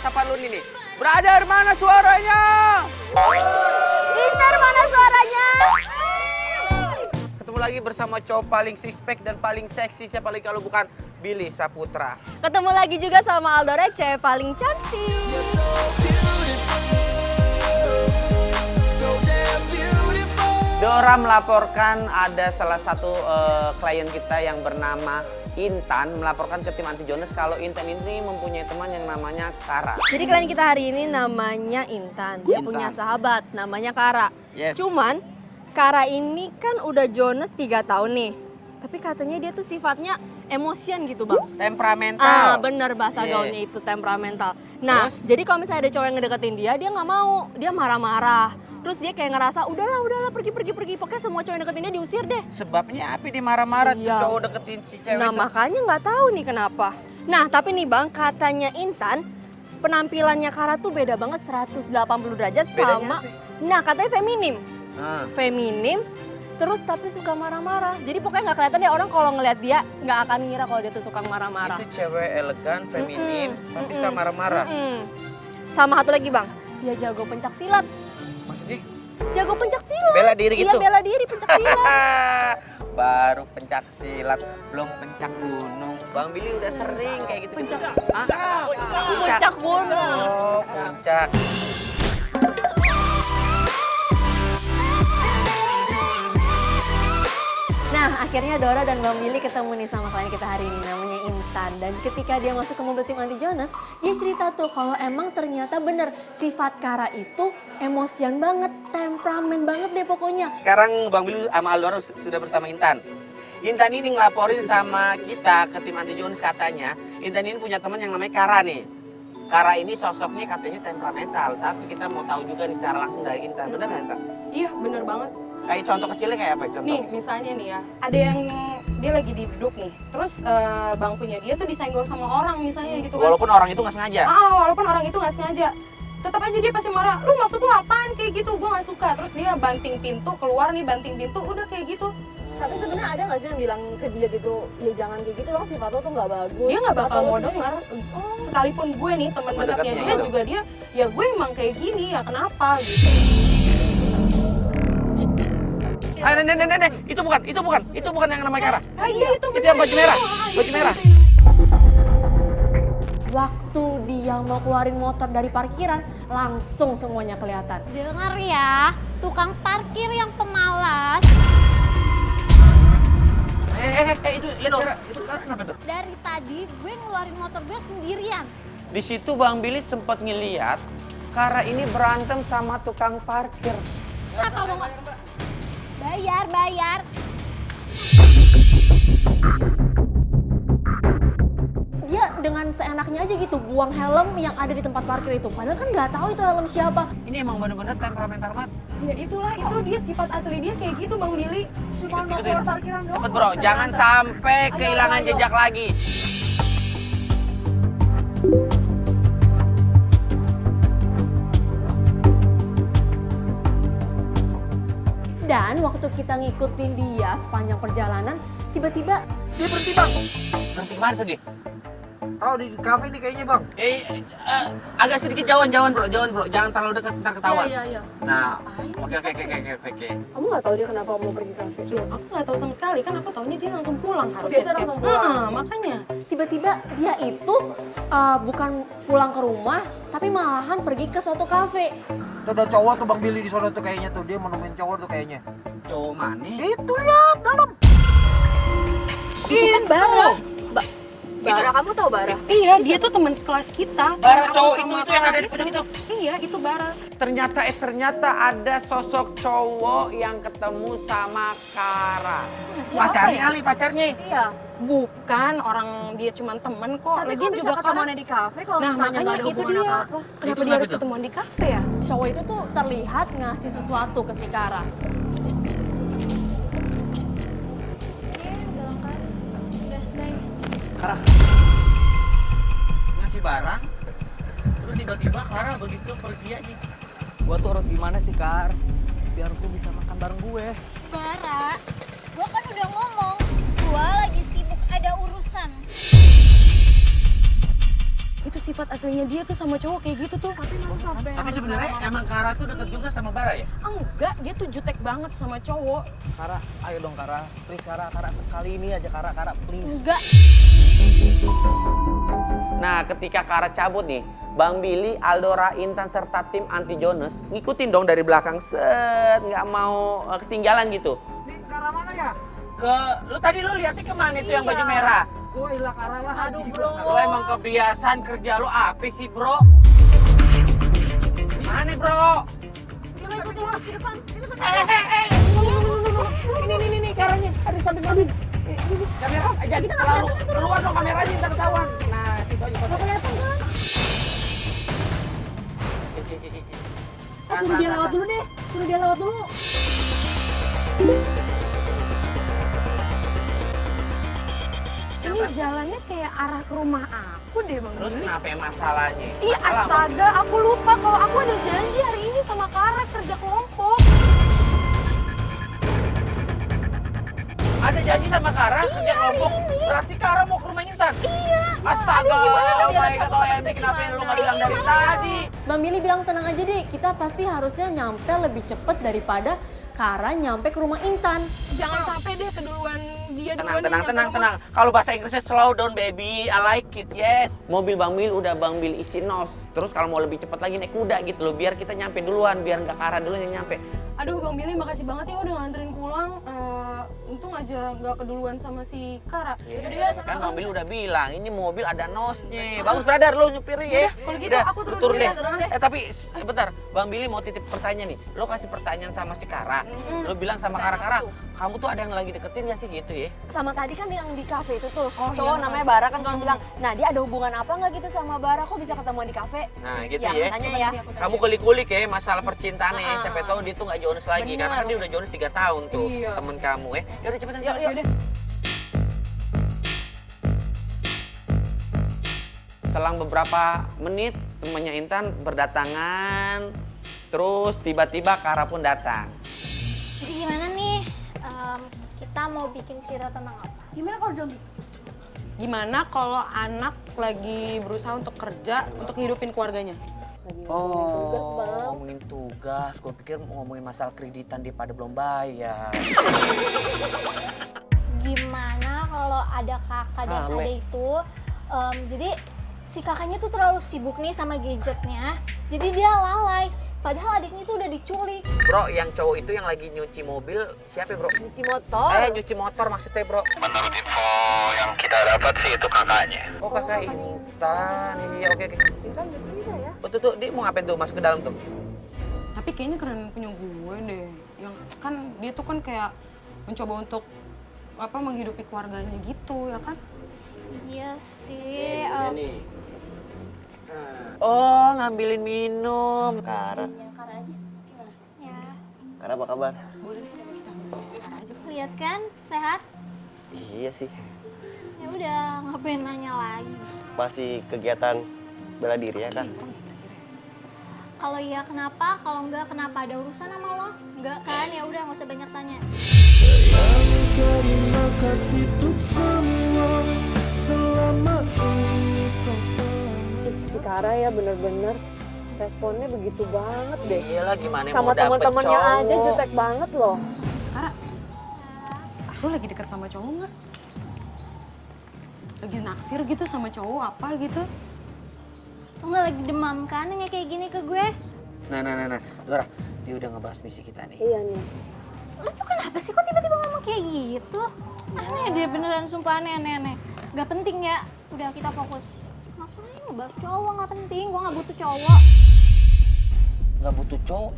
sapa lu nih. Brother, mana suaranya? Sister, mana suaranya? Ketemu lagi bersama cowok paling suspek dan paling seksi. Siapa lagi kalau bukan Billy Saputra. Ketemu lagi juga sama Aldo Receh, paling cantik. Dora melaporkan ada salah satu klien kita yang bernama Intan melaporkan ke tim anti Jones kalau Intan ini mempunyai teman yang namanya Kara. Jadi klien kita hari ini namanya Intan. Dia Intan. punya sahabat namanya Kara. Yes. Cuman Kara ini kan udah Jones 3 tahun nih. Tapi katanya dia tuh sifatnya emosian gitu, Bang. Temperamental. Bener bahasa Yeah. gaulnya itu temperamental. Nah, Terus? jadi kalau misalnya ada cowok yang ngedeketin dia nggak mau. Dia marah-marah. Terus dia kayak ngerasa, udahlah, pergi. Pokoknya semua cowok yang deketin dia diusir deh. Sebabnya apa dia marah-marah tuh Iya. cowok deketin si cewek Nah, itu? makanya nggak tahu nih kenapa. Nah, tapi nih Bang, katanya Intan, penampilannya Kara tuh beda banget 180 derajat Bedanya sama... apa? Nah, katanya feminim. Ah. Feminim, terus tapi suka marah-marah. Jadi pokoknya nggak kelihatan deh orang kalau ngeliat dia nggak akan ngira kalau dia tuh tukang marah-marah. Itu cewek elegan, feminim, tapi suka marah-marah. Sama satu lagi Bang, dia jago pencak silat. Maksudnya Jago pencak silat. bela diri gitu? Iya, bela diri pencak silat. Baru pencak silat, belum pencak gunung. Bang Billy udah sering kayak gitu. Pencak. Puncak gunung. Oh, puncak. Nah, akhirnya Dora dan Bang Billy ketemu nih sama klien kita hari ini, namanya Intan. Dan ketika dia masuk ke mobil tim anti Jones, dia cerita tuh kalau emang ternyata bener sifat Kara itu emosian banget, temperamen banget deh pokoknya. Sekarang Bang Billy sama Aldoro sudah bersama Intan. Intan ini ngelaporin sama kita ke tim anti Jones katanya, Intan ini punya teman yang namanya Kara nih. Kara ini sosoknya katanya temperamental, tapi kita mau tahu juga nih cara langsung dari Intan. Bener nggak Intan? Iya bener banget. Kayak contoh kecilnya kayak apa contoh? Nih misalnya nih ya, ada yang dia lagi duduk nih, terus bangkunya dia tuh disenggol sama orang misalnya gitu kan. Walaupun orang itu nggak sengaja. Walaupun orang itu nggak sengaja. Tetap aja dia pasti marah, lu maksud lu apaan kayak gitu, gue nggak suka. Terus dia banting pintu, keluar nih banting pintu, udah kayak gitu. Tapi sebenarnya ada nggak sih yang bilang ke dia gitu, ya jangan kayak gitu loh, sifat lo tuh nggak bagus. Dia nggak bakal Atau lo mau sendiri- denger. Sekalipun gue nih teman Teman dekatnya dekatnya dia itu. juga dia, ya gue emang kayak gini ya kenapa gitu. Nenek, itu bukan yang namanya Kara. Iya itu Itu yang baju merah, baju merah. Waktu dia mau keluarin motor dari parkiran, langsung semuanya kelihatan. Dengar ya, tukang parkir yang pemalas. Itu lihat Kara, itu Kara kenapa tuh? Dari tadi gue ngeluarin motor gue sendirian. Di situ Bang Billy sempat ngeliat Kara ini berantem sama tukang parkir. Apa mau bayar? Dia dengan seenaknya aja gitu buang helm yang ada di tempat parkir itu. Padahal kan nggak tahu itu helm siapa. Ini emang bener-bener temperamental banget. Ya itulah, itu dia sifat asli dia kayak gitu Bang Billy. Cuma mau Ikutin. keluar parkiran doang. Cepet bro, jangan sampai Ayo, kehilangan ayo. jejak lagi. Dan waktu kita ngikutin dia sepanjang perjalanan, tiba-tiba Dia berhenti bang. Berhenti mana tuh dia? Tahu di kafe nih kayaknya bang. Agak sedikit jauhan bro, jangan terlalu dekat ntar ketahuan. Iya. Nah, oke. Kamu nggak tahu dia kenapa mau pergi kafe? Loh, aku nggak tahu sama sekali, kan aku taunya dia langsung pulang harusnya. Biasa langsung pulang. Makanya. Tiba-tiba dia itu bukan pulang ke rumah, tapi malahan pergi ke suatu kafe. Tuh ada cowok tuh bang Billy di sana tuh kayaknya tuh dia mau nemuin cowok tuh kayaknya. Cowok mana? Itu lihat dalam. Itu kan Bara. Bara, kamu tahu Bara? Iya, dia tuh teman sekelas kita. Bara Aku cowok sama itu yang ada di kakak pojok itu. Iya, itu Bara. Ternyata ada sosok cowok yang ketemu sama Kara. Pacarnya. Iya. Bukan, orang dia cuma temen kok. Tapi Lagian kok bisa juga ketemuannya di kafe kalau Nah, misalnya makanya nggak ada itu hubungan dia. apa-apa? Kenapa Itu dia kenapa harus tuh? ketemuan di kafe ya? Cowok itu tuh terlihat ngasih sesuatu ke si Kara. Kara ngasih barang, terus tiba-tiba Kara begitu pergi aja. Gua tuh harus gimana sih Kar? Biar lu bisa makan bareng gue. Bara, gue kan udah ngomong, gue lagi sibuk ada urusan. Itu si sifat aslinya dia tuh sama cowok kayak gitu tuh. Tapi sebenarnya emang Kara tuh deket juga sama Bara ya? Enggak, dia tuh jutek banget sama cowok. Kara, ayo dong Kara. Please Kara, sekali ini aja Kara, please. Enggak. Nah, ketika Kara cabut nih, Bang Billy, Aldora, Intan, serta tim anti Jonas ngikutin dong dari belakang, nggak mau ketinggalan gitu. Ini Kara mana ya? Lu tadi lihatnya kemana itu yang baju merah? Gua ilah Kara lah. Aduh bro. Lu emang kebiasaan kerja lu apa sih bro? Mana bro? Coba ikutin Mas ke depan. Ini Karanya ada di samping mobil. Ini kamera, jadi lalu keluar dong kameranya ntar ketahuan. Nah, situ aja. Gak kelihatan kan? Suruh dia lewat dulu deh. Suruh dia lewat dulu. Ini jalannya kayak arah ke rumah aku deh Bang Terus Billy. kenapa masalahnya? Ih astaga, aku lupa kalau aku ada janji hari ini sama Kara kerja kelompok. Ada janji sama Kara kerja kelompok? Berarti Kara mau ke rumah Intan? Iya. Astaga, Aduh, gimana dong? oh my god, OMG, kenapa lu nggak bilang dari tadi? Bang Billy bilang tenang aja deh, kita pasti harusnya nyampe lebih cepet daripada Kara nyampe ke rumah Intan. Jangan sampai deh keduluan dia Tenang. Kalau bahasa Inggrisnya slow down baby, I like it, yes. Mobil Bang Billy udah Bang Billy isi nos. Terus kalau mau lebih cepat lagi naik kuda gitu loh, biar kita nyampe duluan, biar nggak Kara dulu yang nyampe. Aduh Bang Billy makasih banget ya udah nganterin pulang. Untung aja nggak keduluan sama si Kara. Kan Bang Billy udah bilang, ini mobil ada nosnya. Bagus brother, lu nyupir ya. Kalau gitu aku turun deh. dulu ya, Tapi bentar, Bang Billy mau titip pertanyaan nih. Lo kasih pertanyaan sama si Kara. Lo bilang sama Kara, kamu tuh ada yang lagi deketin gak sih gitu ya? Sama tadi kan yang di kafe itu tuh, cowok namanya Bara kan kamu bilang, nah dia ada hubungan apa nggak gitu sama Bara, kok bisa ketemu di kafe? Nah gitu Ya, ya. makanya ya. Kamu kulik-kulik ya masalah percintaan ya. Siapa tahu dia tuh nggak Jonas lagi. Karena kan dia udah Jonas 3 tahun tuh temen kamu ya. Yaudah cepetan. Yaudah. Selang beberapa menit temannya Intan berdatangan. Terus tiba-tiba Kara pun datang. Jadi gimana nih? Kita mau bikin cerita tentang apa? Gimana kalau zombie? Gimana kalau anak lagi berusaha untuk kerja untuk ngidupin keluarganya? Ngomongin tugas. Gue pikir mau ngomongin masalah kreditan dia pada belum bayar. Gimana kalau ada kakak dan adik itu, jadi si kakaknya tuh terlalu sibuk nih sama gadgetnya, jadi dia lalai. Padahal adiknya tuh udah diculik. Bro, yang cowok itu yang lagi nyuci mobil siapa bro? Nyuci motor. Nyuci motor maksudnya bro. Menurut info yang kita dapat sih itu kakaknya. Oh kakak Intan, iya oke. Intan nyuci bisa ya? Oh tuh, dia mau ngapain tuh masuk ke dalam tuh? Tapi kayaknya keren punya gue deh. Yang kan dia tuh kan kayak mencoba untuk menghidupi keluarganya gitu ya kan? Iya sih. Oh, ngambilin minum. Kara, Ya, Kara apa kabar? lihat kan sehat. Iya sih, Ya udah, ngapain nanya lagi? masih kegiatan bela diri ya kan? Kalau iya kenapa? Kalau enggak kenapa? Ada urusan sama lo? Enggak kan? Ya udah nggak usah banyak tanya. Terima kasih untuk semua selama ini kau telah Si Kara ya bener-bener responnya begitu banget deh. Iyalah gimana Sama mau dapet teman-temannya cowok. aja jutek banget loh. Kara, lo lagi dekat sama cowok nggak? Lagi naksir gitu sama cowok apa gitu? Lo nggak lagi demam kan yang kayak gini ke gue? Nah. Dora, dia udah ngebahas misi kita nih. Iya nih. Lo tuh kenapa sih kok tiba-tiba ngomong kayak gitu? Aneh deh beneran, sumpah aneh. Gak penting ya, udah kita fokus. Ngapain ngebahas cowok, gak penting, gue gak butuh cowok. Nggak butuh cowok,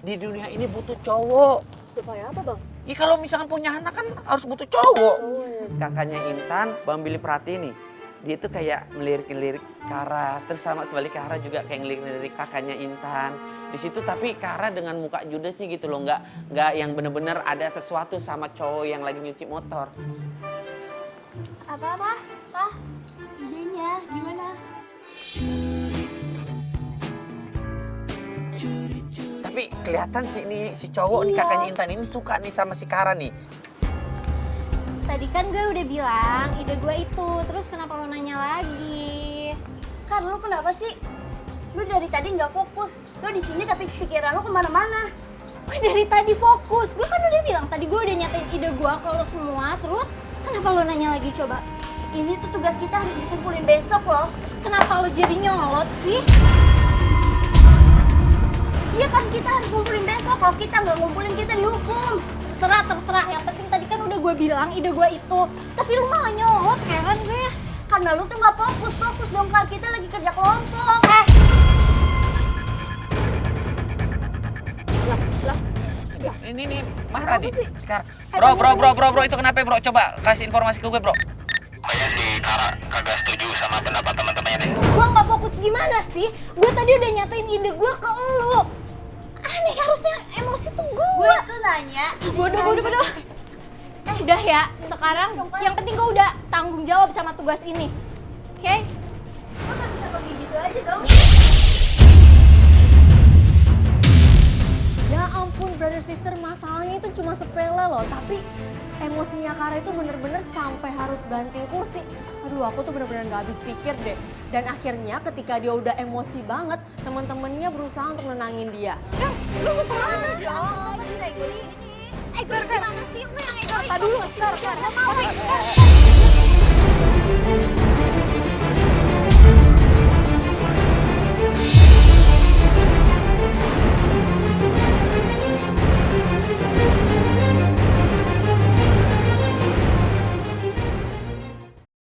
di dunia ini butuh cowok. Supaya apa bang? Ya kalau misalkan punya anak kan harus butuh cowok. Kakaknya Intan, Bang Billy perhati nih. Dia tuh kayak melirik-lirik Kara, terus sama sebalik Kara juga kayak ngelirik-lirik kakaknya Intan. Di situ tapi Kara dengan muka judesnya gitu loh, nggak yang bener-bener ada sesuatu sama cowok yang lagi nyuci motor. Apa-apa? Pak, idenya gimana? Tapi kelihatan sih nih si cowok nih kakaknya Intan ini suka nih sama si Kara nih. Tadi kan gue udah bilang ide gue itu, terus kenapa lo nanya lagi? Kar, lu kenapa sih? Lu dari tadi nggak fokus. Lu di sini tapi pikiran lu kemana-mana. Gue dari tadi fokus. Gue kan udah bilang tadi gue udah nyatain ide gue ke lo semua. Terus kenapa lo nanya lagi coba? Ini tuh tugas kita harus dikumpulin besok loh. Terus kenapa lo jadi nyolot sih? Iya kan kita harus ngumpulin besok. Kalau kita nggak ngumpulin kita dihukum. Terserah. Yang penting tadi kan udah gue bilang ide gue itu. Tapi lo malah nyolot, heran gue. Karena lu tuh nggak fokus dong Kar. Kita lagi kerja kelompok. Ini nih marah nih sekarang. Bro, itu kenapa bro? Coba kasih informasi ke gue bro. Kayaknya si Kara kagak setuju sama pendapat teman-temannya deh. Gue nggak fokus gimana sih? Gue tadi udah nyatain ide gue ke lo. Aneh, harusnya emosi tuh gue. Gue tuh nanya. Waduh. Udah ya, sekarang yang penting gue udah tanggung jawab sama tugas ini. Oke? Lu nggak bisa pergi gitu aja dong. Ya ampun brother sister, masalahnya itu cuma sepele loh, tapi emosinya Kara itu bener-bener sampai harus banting kursi. Aduh, aku tuh bener-bener gak habis pikir deh. Dan akhirnya ketika dia udah emosi banget, temen-temennya berusaha untuk nenangin dia. Lu mau kemana? Ya Allah, egois gimana sih? Gue yang egois. Dulu, mau.